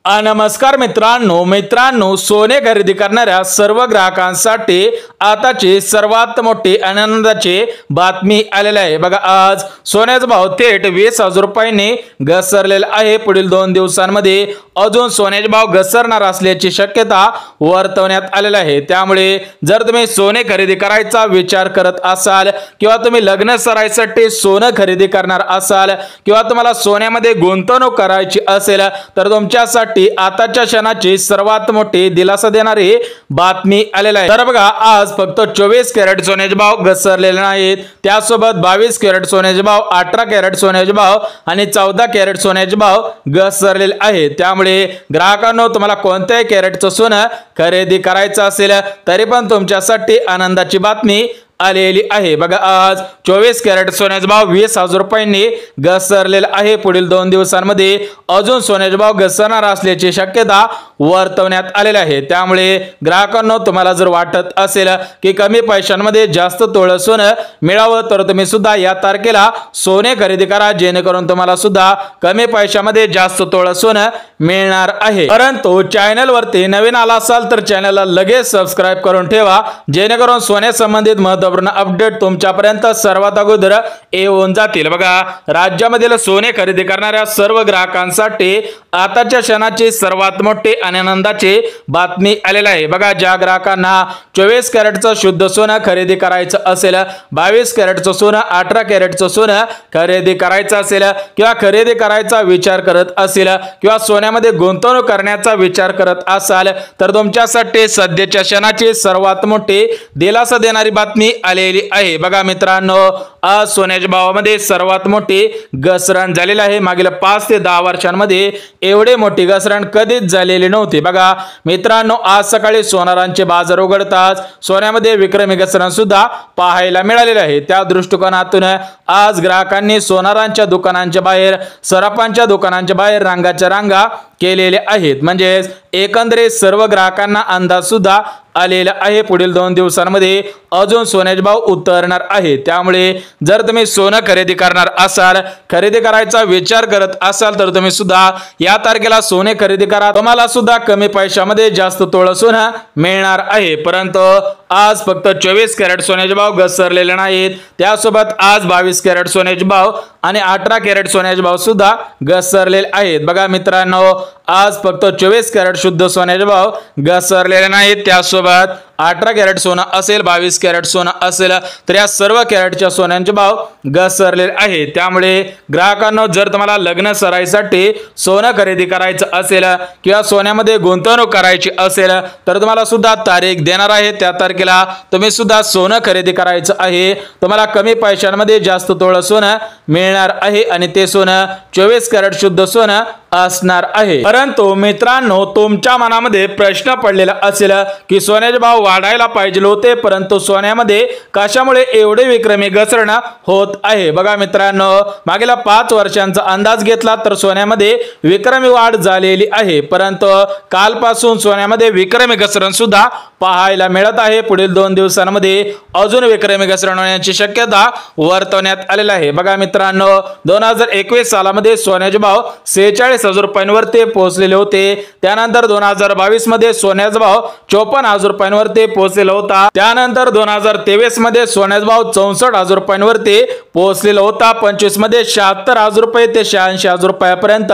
नमस्कार मित्रांनो सोने खरेदी करणाऱ्या सर्व ग्राहकांसाठी आताची सर्वात मोठी आनंदाची बातमी आलेली आहे। बघा, आज सोन्याचा भाव थेट 20,000 रुपयांनी घसरलेला आहे। पुढील 2 दिवसांमध्ये अजून सोन्याचे भाव घसरणार असल्याची शक्यता वर्तवण्यात आलेली आहे। त्यामुळे जर तुम्ही सोने खरेदी करायचा विचार करत असाल किंवा तुम्ही लग्न सराईसाठी सोने खरेदी करणार असाल किंवा तुम्हाला सोन्यामध्ये गुंतवणूक करायची असेल तर तुमच्यासाठी आताच्या क्षणाची सर्वात मोठी दिलासा देणारी बातमी आलेली आहे। तर बघा, आज फक्त 24 कॅरेट सोन्याचे भाव घसरलेले नाहीत, त्यासोबत 22 कॅरेट सोन्याचे भाव, 18 कॅरेट सोन्याचे भाव आणि 14 कॅरेट सोन्याचे भाव घसरलेले आहेत। त्यामुळे ग्राहकांनो, तुम्हाला कोणत्याही कॅरेटचं सोनं खरेदी करायचं असेल तरी पण तुमच्यासाठी आनंदाची बातमी आलेली आहे। बघा, आज 24 कॅरेट सोन्याचा भाव 20,000 रुपयांनी घसरलेला आहे। पुढील 2 दिवसांमध्ये अजून सोन्याचे भाव घसरणार असल्याची शक्यता वर्तवण्यात आलेली आहे। त्यामुळे ग्राहकांनो, तुम्हाला जर वाटत असेल की कमी पैशांमध्ये जास्त तोळ सोनं मिळावं तर तुम्ही सुद्धा या तारखेला सोने खरेदी करा, जेणेकरून तुम्हाला सुद्धा कमी पैशामध्ये जास्त तोळ सोनं मिळणार आहे। परंतु चॅनल वरती नवीन आला असाल तर चॅनलला लगेच सबस्क्राइब करून ठेवा, जेणेकरून सोन्या संबंधित महत्त्वपूर्ण अपडेट तुमच्यापर्यंत सर्वात अगोदर येऊन जातील। बघा, राज्यामधील सोने खरेदी करणाऱ्या सर्व ग्राहकांसाठी आताच्या क्षणाची सर्वात मोठी आनंदाची बातमी आलेली आहे। बघा, ज्या ग्राहकांना 24 कॅरेटचं शुद्ध सोनं खरेदी करायचं असेल, 22 कॅरेटचं सोनं, 18 कॅरेटचं सोनं खरेदी करायचं असेल किंवा खरेदी करायचा विचार करत असेल किंवा सोन्यामध्ये गुंतवणूक करण्याचा विचार करत असाल तर तुमच्यासाठी सध्याच्या क्षणाची सर्वात मोठी दिलासा देणारी बातमी आलेली आहे। बघा मित्रांनो, आज सोन्याच्या भावामध्ये सर्वात मोठी घसरण झालेली आहे। मागील 5 ते 10 वर्षांमध्ये एवढे मोठी घसरण कधीच झालेली नव्हती। बघा मित्रांनो, आज सकाळी सोनारांचे बाजार उघडताच सोन्यामध्ये विक्रमी घसरण सुद्धा पाहायला मिळालेले आहे। त्या दृष्टिकोनातून आज ग्राहकांनी सोनारांच्या दुकानांच्या बाहेर, सराफांच्या दुकानांच्या बाहेर रांगाच्या रांगा केलेले आहेत। म्हणजे एकंदरीत सर्व ग्राहकांना अंदाज सुद्धा आलेला आहे पुढील 2 दिवसांमध्ये अजून सोन्याचे भाव उतरणार आहे। त्यामुळे जर तुम्ही सोनं खरेदी करणार असाल, खरेदी करायचा विचार करत असाल तर तुम्ही सुद्धा या तारखेला सोने खरेदी करा, तुम्हाला सुद्धा कमी पैशामध्ये जास्त तोळ सोनं मिळणार आहे। परंतु आज फक्त 24 कॅरेट सोन्याचे भाव घसरलेले नाहीत, त्यासोबत आज 22 कॅरेट सोन्याचे भाव आणि 18 कॅरेट सोन्याचे भाव सुद्धा घसरलेले आहेत। बघा मित्रांनो, आज फक्त 24 कॅरेट शुद्ध सोन्याचे भाव घसरलेले नाहीत, त्यासोबत 18 कॅरेट सोनं असेल, 22 कॅरेट सोनं असेल तर या सर्व कॅरेटच्या सोन्यांचे भाव घसरलेले आहेत। त्यामुळे ग्राहकांनो, जर तुम्हाला लग्न सराईसाठी सोनं खरेदी करायचं असेल किंवा सोन्यामध्ये गुंतवणूक करायची असेल तर तुम्हाला सुद्धा तारीख देणार आहे। त्या तारखेला तुम्ही सुद्धा सोनं खरेदी करायचं आहे, तुम्हाला कमी पैशांमध्ये जास्त तोळ सोनं मिळणार आहे आणि ते सोनं 24 कॅरेट शुद्ध सोनं असणार आहे। परंतु मित्रांनो, तुमच्या मनामध्ये प्रश्न पडलेला असेल की सोन्याचे भाव वाढायला पाहिजे होते, परंतु सोन्यामध्ये कशामुळे एवढे विक्रमी घसरण होत आहे। बघा मित्रांनो, मागील 5 वर्षांचा अंदाज घेतला तर सोन्यामध्ये विक्रमी वाढ झालेली आहे, परंतु कालपासून सोन्यामध्ये विक्रमी घसरण सुद्धा पाहायला मिळत आहे। पुढील 2 दिवसांमध्ये अजून विक्रमी घसरण होण्याची शक्यता वर्तवण्यात आलेली आहे। बघा मित्रांनो, 2021 सालामध्ये सोन्याचे भाव 46,000 रुपयांवरती पोहोचलेले होते। त्यानंतर 2022 मध्ये सोन्याचा भाव 54,000 रुपयांवरती पोहोचलेला होता। त्यानंतर 2023 मध्ये सोन्याचा भाव 64,000 रुपयांवरती पोहोचलेला होता। 25 मध्ये 76,000 रुपये ते 86,000 रुपयापर्यंत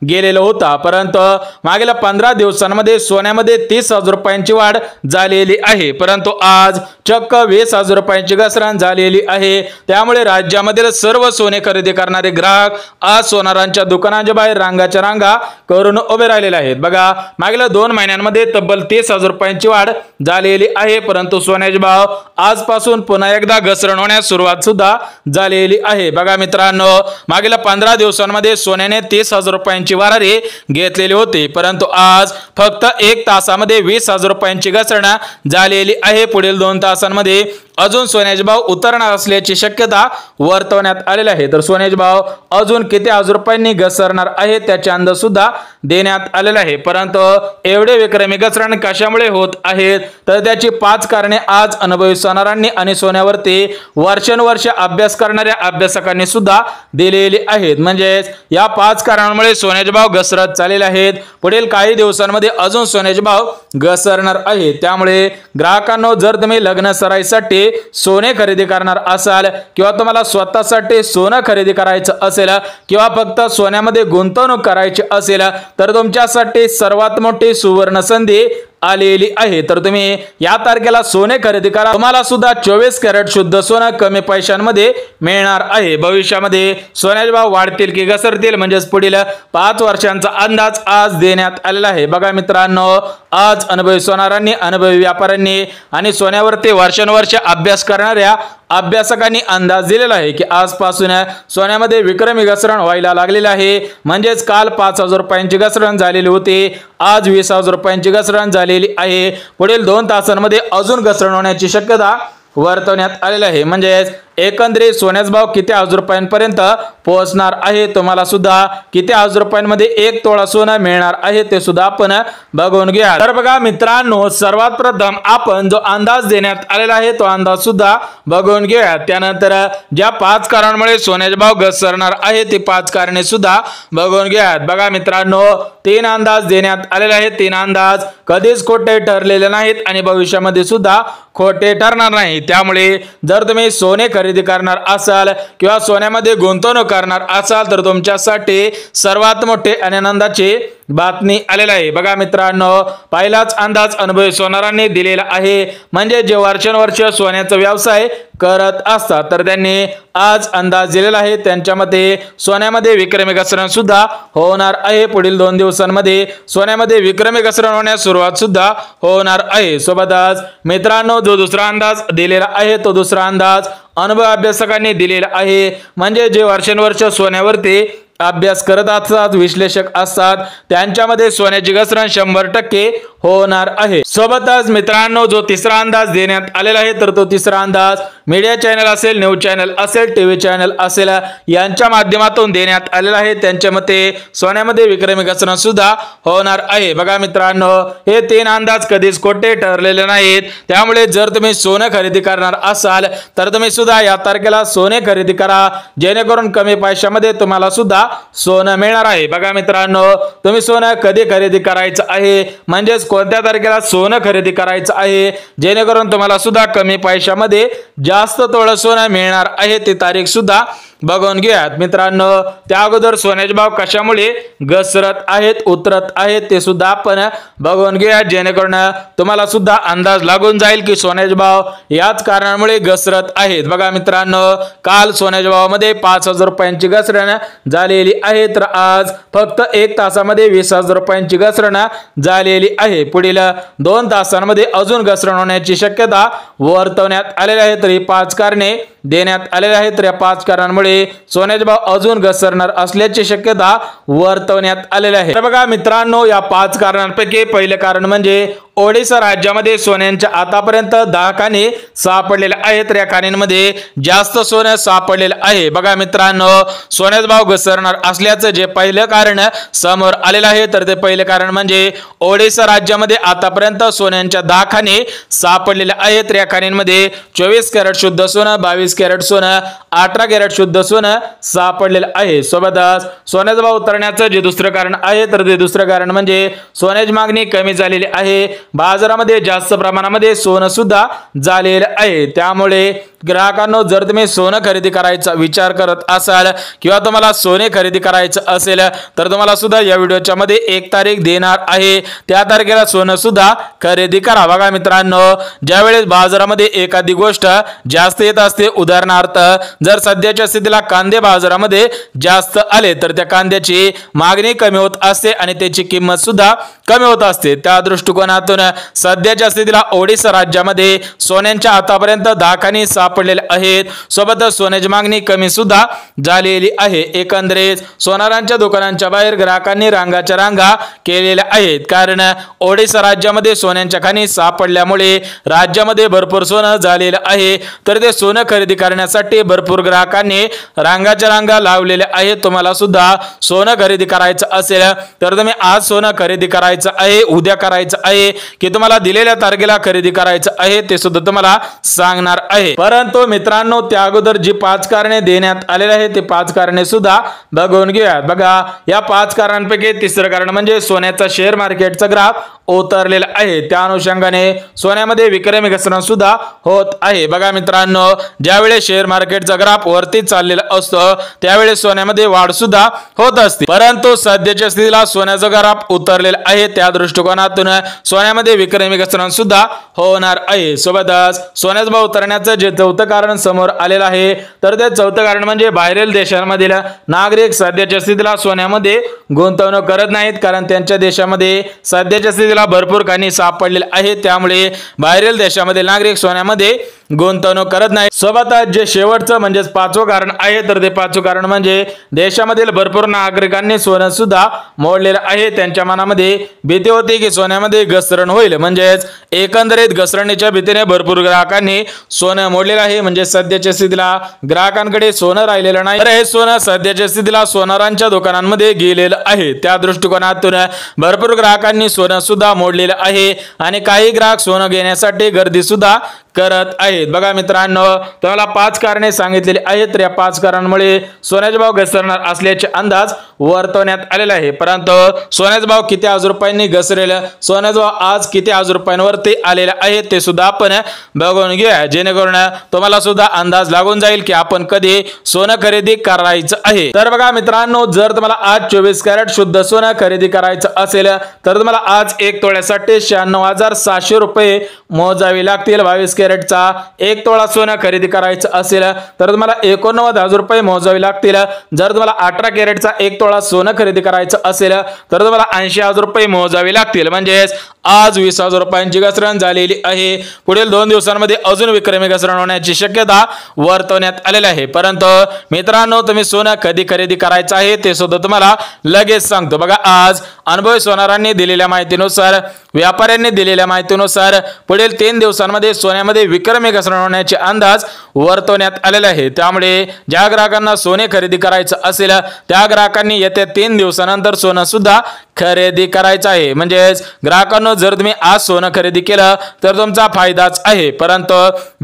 गेलेला होता। परंतु मागील 15 दिवसांमध्ये सोन्यामध्ये 30,000 रुपयांची वाढ झालेली आहे, परंतु आज चक्क 20,000 रुपयांची घसरण झालेली आहे। त्यामुळे राज्यामधील सर्व सोने खरेदी करणारे ग्राहक आज सोनारांच्या दुकानांच्या बाहेर रांगाच्या रांगा करून उभे राहिलेले आहेत। बघा, मागील 2 महिन्यांमध्ये तब्बल 30,000 रुपयांची वाढ झालेली आहे, परंतु सोन्याचे भाव आजपासून पुन्हा एकदा घसरण होण्यास सुरुवात सुद्धा झालेली आहे। बघा मित्रांनो, मागील 15 दिवसांमध्ये सोन्याने 30,000 रुपयांची वारारी घेतलेली होती, परंतु आज फक्त 1 तासामध्ये 20,000 रुपयांची घसरण घसरण झालेली आहे। पुढील 2 तासांमध्ये अजून सोन्याचे भाव उतरणार असल्याची शक्यता वर्तवण्यात आलेली आहे। तर सोन्याचे भाव अजून किती हजार रुपयांनी घसरणार आहे त्याचे अंदाज सुद्धा देण्यात आलेला आहे। परंतु एवढे विक्रमी घसरण कशामुळे होत आहेत तर त्याची 5 कारणे आज अनुभवी सोनारांनी आणि सोन्यावरती वर्षानुवर्ष अभ्यास करणाऱ्या अभ्यासकांनी सुद्धा दिलेली आहेत। म्हणजे या 5 कारणांमुळे सोन्याचे भाव घसरत चाललेले आहेत। पुढील काही दिवसांमध्ये अजून सोन्याचे भाव घसरणार आहेत। त्यामुळे ग्राहकांनो, जर तुम्ही लग्न सराईसाठी सोने खरेदी करणार असाल किंवा तुम्हाला स्वतःसाठी सोनं खरेदी करायचं असेल किंवा फक्त सोन्यामध्ये गुंतवणूक करायची असेल तर तुमच्यासाठी सर्वात मोठी सुवर्ण संधी आलेली आहे। तर तुम्ही या तारखेला सोने खरेदी करा, तुम्हाला सुद्धा 24 कॅरेट शुद्ध सोनं कमी पैशांमध्ये मिळणार आहे। भविष्यामध्ये सोन्याचे भाव वाढतील की घसरतील म्हणजे पुढील 5 वर्षांचा अंदाज आज देण्यात आलेला आहे। बघा मित्रांनो, आज अनुभवी सोनारांनी, अनुभवी व्यापाऱ्यांनी आणि सोन्यावरती वर्षानुवर्ष अभ्यास करणाऱ्या अभ्यासकांनी अंदाज दिलेला आहे की आजपासून सोन्यामध्ये विक्रमी घसरण व्हायला लागलेली आहे। म्हणजेच काल 5,000 रुपयांची घसरण झालेली होती, आज 20,000 रुपयांची घसरण झालेली आहे। पुढील 2 तासांमध्ये अजून घसरण होण्याची शक्यता वर्तवण्यात आलेली आहे। म्हणजे एकंदरीत सोन्याचा भाव किती हजार रुपयांपर्यंत पोहोचणार आहे, तुम्हाला सुद्धा किती हजार रुपयांमध्ये 1 तोळा सोनं मिळणार आहे ते सुद्धा आपण बघून घ्या। तर बघा मित्रांनो, सर्वात प्रथम आपण जो अंदाज देण्यात आलेला आहे तो अंदाज सुद्धा बघून घेऊया। त्यानंतर ज्या 5 कारणांमुळे सोन्याचे भाव घसरणार आहे ते 5 कारणे सुद्धा बघून घ्या। बघा मित्रांनो, 3 अंदाज देण्यात आलेले आहेत। 3 अंदाज कधीच खोटे ठरलेले नाहीत आणि भविष्यामध्ये सुद्धा खोटे ठरणार नाही। त्यामुळे जर तुम्ही सोने खरेदी करणार असाल किंवा सोन्यामध्ये गुंतवणूक करणार असाल तर तुमच्यासाठी सर्वात मोठे आनंदाची बातमी आलेला आहे। बघा मित्रांनो, पहिलाच अंदाज अनुभवी सोनारांनी दिलेला आहे। म्हणजे जे वर्षानुवर्ष सोन्याचा व्यवसाय करत असतात तर त्यांनी आज अंदाज दिलेला आहे। त्यांच्या मते सोन्यामध्ये विक्रमी घसरण सुद्धा होणार आहे। पुढील 2 दिवसांमध्ये सोन्यामध्ये विक्रमी घसरण होण्यास सुरुवात सुद्धा होणार आहे। सोबतच मित्रांनो, जो दुसरा अंदाज दिलेला आहे तो दुसरा अंदाज अनुभवी अभ्यासकांनी दिलेला आहे। म्हणजे जे वर्षानुवर्ष सोन्यावरती अभ्यास करत असतात, विश्लेषक असतात, त्यांच्यामध्ये सोन्याची घसरण 100% होणार आहे। सोबतच मित्रांनो, जो तिसरा अंदाज देण्यात आलेला आहे तर तो तिसरा अंदाज मीडिया चॅनल असेल, न्यूज चॅनल असेल, टीव्ही चॅनल असेल यांच्या माध्यमातून देण्यात आलेला आहे। त्यांच्या मते सोन्यामध्ये विक्रमी घसरण सुद्धा होणार आहे। बघा मित्रांनो, हे 3 अंदाज कधीच खोटे ठरलेले नाहीत। त्यामुळे जर तुम्ही सोनं खरेदी करणार असाल तर तुम्ही सुद्धा या तारखेला सोने खरेदी करा, जेणेकरून कमी पैशामध्ये तुम्हाला सुद्धा सोनं मिळणार आहे। बघा मित्रांनो, तुम्ही सोनं कधी खरेदी करायचं आहे म्हणजेच कोणत्या तारखेला सोनं खरेदी करायचं आहे जेणेकरून तुम्हाला सुद्धा कमी पैशामध्ये जास्त तोळा सोनं मिळणार आहे ती तारीख सुद्धा बघून घ्या मित्रांनो। त्या अगोदर सोन्याचे भाव कशामुळे घसरत आहेत, उतरत आहेत ते सुद्धा आपण बघून घ्या, जेणेकरून तुम्हाला सुद्धा अंदाज लागून जाईल की सोन्याचे भाव याच कारणामुळे घसरत आहेत। बघा मित्रांनो, काल सोन्याच्या भावामध्ये 5,000 रुपयांची घसरण झालेली आहे तर आज फक्त 1 तासामध्ये 20,000 रुपयांची घसरण झालेली आहे। पुढील 2 तासांमध्ये अजून घसरण होण्याची शक्यता वर्तवण्यात आलेली आहे। तर ही 5 कारणे देण्यात आलेले आहेत। तर या 5 कारणांमुळे सोन्याचे भाव अजून घसरणार असल्याची शक्यता वर्तवण्यात आलेली आहे। तर बघा मित्रांनो, या 5 कारणांपैकी पहिले कारण म्हणजे ओडिशा राज्यामध्ये सोन्यांच्या आतापर्यंत 10 खाणी सापडलेल्या आहेत। तर या खाणींमध्ये जास्त सोनं सापडलेलं आहे। बघा मित्रांनो, सोन्याचा भाव घसरणार असल्याचं जे पहिलं कारण समोर आलेलं आहे तर ते पहिले कारण म्हणजे ओडिशा राज्यामध्ये आतापर्यंत सोन्यांच्या 10 खाणी सापडलेल्या आहेत। तर या खाणींमध्ये 24 कॅरेट शुद्ध सोनं, 22 कॅरेट सोनं, 18 कॅरेट शुद्ध सोनं सापडलेलं आहे। सोबतच सोन्याचा भाव उतरण्याचं जे दुसरं कारण आहे तर ते दुसरं कारण म्हणजे सोन्याची मागणी कमी झालेली आहे। बाजारामध्ये जास्त प्रमाणामध्ये सोनं सुद्धा झालेलं आहे। त्यामुळे ग्राहकांनो, जर तुम्ही सोनं खरेदी करायचा विचार करत असाल किंवा तुम्हाला सोने खरेदी करायचं असेल तर तुम्हाला सुद्धा या व्हिडिओच्या मध्ये 1 तारीख देणार आहे, त्या तारखेला सोनं सुद्धा खरेदी करा। बघा मित्रांनो, ज्यावेळेस बाजारामध्ये एखादी गोष्ट जास्त येत असते, उदाहरणार्थ जर सध्याच्या स्थितीला कांदे बाजारामध्ये जास्त आले तर त्या कांद्याची मागणी कमी होत असते आणि त्याची किंमत सुद्धा कमी होत असते। त्या दृष्टिकोनातून सध्याच्या स्थितीला ओडिशा राज्यामध्ये सोन्यांच्या आतापर्यंत 10 खाणी सापडलेले आहेत. सोबतच सोन्याची मागणी कमी सुद्धा झालेली आहे. एकंदरीत सोनारांच्या दुकानांच्या बाहेर ग्राहकांनी रांगाच्या रांगा केलेल्या आहेत. कारण ओडिशा राज्यामध्ये सोन्यांच्या खाणी सापडल्यामुळे राज्यामध्ये भरपूर सोनं झालेलं आहे. तर ते सोनं खरेदी करण्यासाठी भरपूर ग्राहकांनी रांगाच्या रांगा लावलेल्या आहेत. तुम्हाला सुद्धा सोनं खरेदी करायचं असेल तर तुम्ही आज सोनं खरेदी करायचं आहे, उद्या करायचं आहे की तुम्हाला दिलेल्या तारखेला खरेदी करायचं आहे ते सुद्धा तुम्हाला सांगणार आहे. परंतु मित्रांनो, त्या अगोदर जी 5 कारणे देण्यात आलेले आहेत ते 5 कारणे सुद्धा बघून घेऊयात. बघा, या 5 कारणांपैकी तिसरं कारण म्हणजे सोन्याचा शेअर मार्केटचा ग्राफ उतरलेला आहे. त्या अनुषंगाने सोन्यामध्ये विक्रमी घसरण सुद्धा होत आहे. बघा मित्रांनो, ज्यावेळेस शेअर मार्केटचा ग्राफ वरती चाललेला असतो त्यावेळेस सोन्यामध्ये वाढ सुद्धा होत असते. परंतु सध्याच्या स्थितीला सोन्याचा ग्राफ उतरलेला आहे. त्या दृष्टिकोनातून सोन्यामध्ये विक्रमी घसरण सुद्धा होणार आहे. सोबतच सोन्याचा भाव उतरण्याचं जे चौथं कारण समोर आलेलं आहे तर ते चौथं कारण म्हणजे बाहेरील देशांमधील नागरिक सध्याच्या स्थितीला सोन्यामध्ये गुंतवणूक करत नाहीत. कारण त्यांच्या देशामध्ये सध्याच्या स्थितीला भरपूर खाणी सापडलेले आहेत. त्यामुळे बाहेरील देशामधील नागरिक सोन्यामध्ये गुंतवणूक करत नाही. सोबतच जे शेवटचं म्हणजे 5वं कारण आहे तर ते 5वं कारण म्हणजे देशामधील भरपूर नागरिकांनी सोनं सुद्धा मोडलेलं आहे. त्यांच्या मनामध्ये भीती होती की सोन्यामध्ये घसरण होईल. म्हणजेच एकंदरीत घसरणीच्या भीतीने भरपूर ग्राहकांनी सोनं मोडलेलं आहे. म्हणजे सध्याच्या स्थितीला ग्राहकांकडे सोनं राहिलेलं नाही. तर हे सोनं सध्याच्या स्थितीला सोनारांच्या दुकानांमध्ये गेलेलं आहे. त्या दृष्टिकोनातून भरपूर ग्राहकांनी सोनं सुद्धा मोडलेलं आहे आणि काही ग्राहक सोनं घेण्यासाठी गर्दी सुद्धा करत आहेत. बघा मित्रांनो, तुम्हाला 5 कारणे सांगितलेली आहेत. तर या 5 कारणांमुळे सोन्याचे भाव घसरणार असल्याचे अंदाज वर्तवण्यात आलेला आहे. परंतु सोन्याचा भाव किती हजार रुपयांनी घसरेल, सोन्याचा भाव आज किती हजार रुपयांवरती आलेला आहे ते सुद्धा आपण बघून घेऊया, जेणेकरून तुम्हाला सुद्धा अंदाज लागून जाईल की आपण कधी सोनं खरेदी करायचं आहे. तर बघा मित्रांनो, जर तुम्हाला आज 24 कॅरेट शुद्ध सोनं खरेदी करायचं असेल तर तुम्हाला आज 1 तोळ्यासाठी 96,700 रुपये मोजावे लागतील. 22 कॅरेटचा 1 तोळा सोनं खरेदी करायचं असेल तर तुम्हाला 89,000 रुपये मोजावे लागतील. जर तुम्हाला 18 कॅरेटचा 1 तोळा सोनं खरेदी करायचं असेल तर तुम्हाला 80,000 रुपये मोजावे लागतील. म्हणजेच आज 20,000 रुपयांची घसरण झालेली आहे. पुढील 2 दिवसांमध्ये अजून विक्रमी घसरण होण्याची शक्यता वर्तवण्यात आलेली आहे. परंतु मित्रांनो, तुम्ही सोनं कधी खरेदी करायचं आहे ते सुद्धा तुम्हाला लगेच सांगतो. बघा, आज अनुभवी सोनारांनी दिलेल्या माहितीनुसार, व्यापाऱ्यांनी दिलेल्या माहितीनुसार पुढील 3 दिवसांमध्ये सोन्यामध्ये विक्रमी घसरण होण्याचे अंदाज वर्तवण्यात आलेले आहे. त्यामुळे ज्या ग्राहकांना सोने खरेदी करायचं असेल त्या ग्राहकांनी येत्या 3 दिवसानंतर सोनं सुद्धा खरेदी करायचं आहे. म्हणजेच ग्राहकांनो, जर तुम्ही आज सोनं खरेदी केलं तर तुमचा फायदाच आहे. परंतु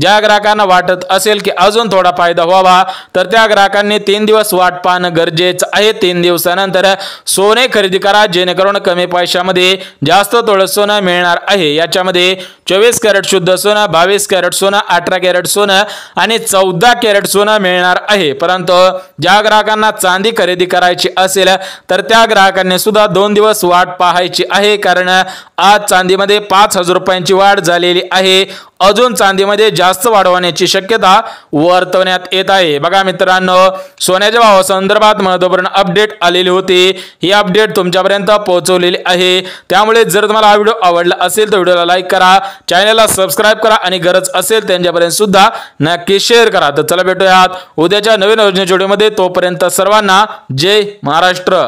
ज्या ग्राहकांना वाटत असेल की अजून थोडा फायदा व्हावा तर त्या ग्राहकांनी 3 दिवस वाट पाहणं गरजेचं आहे. 3 दिवसानंतर सोने खरेदी करा, जेणेकरून कमी पैशामध्ये जास्त तोळ सोनं मिळणार आहे. याच्यामध्ये 24 कॅरेट शुद्ध सोनं, 22 कॅरेट सोनं, 18 कॅरेट सोनं आणि 14 कॅरेट सोनं मिळणार आहे. परंतु ज्या ग्राहकांना चांदी खरेदी करायची असेल तर त्या ग्राहकांनी सुद्धा 2 दिवस वाट पाहायची आहे. कारण आज चांदीमध्ये 5,000 रुपयांची वाढ झालेली आहे. अजून चांदीमध्ये जास्त वाढ होण्याची शक्यता वर्तवण्यात येत आहे. बघा मित्रांनो, सोन्याच्या भावासंदर्भात महत्त्वपूर्ण अपडेट आलेली होती. ही अपडेट तुमच्यापर्यंत पोहोचवलेली आहे. त्यामुळे जर तुम्हाला हा व्हिडिओ आवडला असेल तर व्हिडिओला लाईक करा, चॅनलला सबस्क्राइब करा आणि गरज असेल त्यांच्यापर्यंत सुद्धा नक्की शेअर करा. तर चला भेटूयात उद्याच्या नवीन योजनेच्या व्हिडिओमध्ये. तोपर्यंत सर्वांना जय महाराष्ट्र.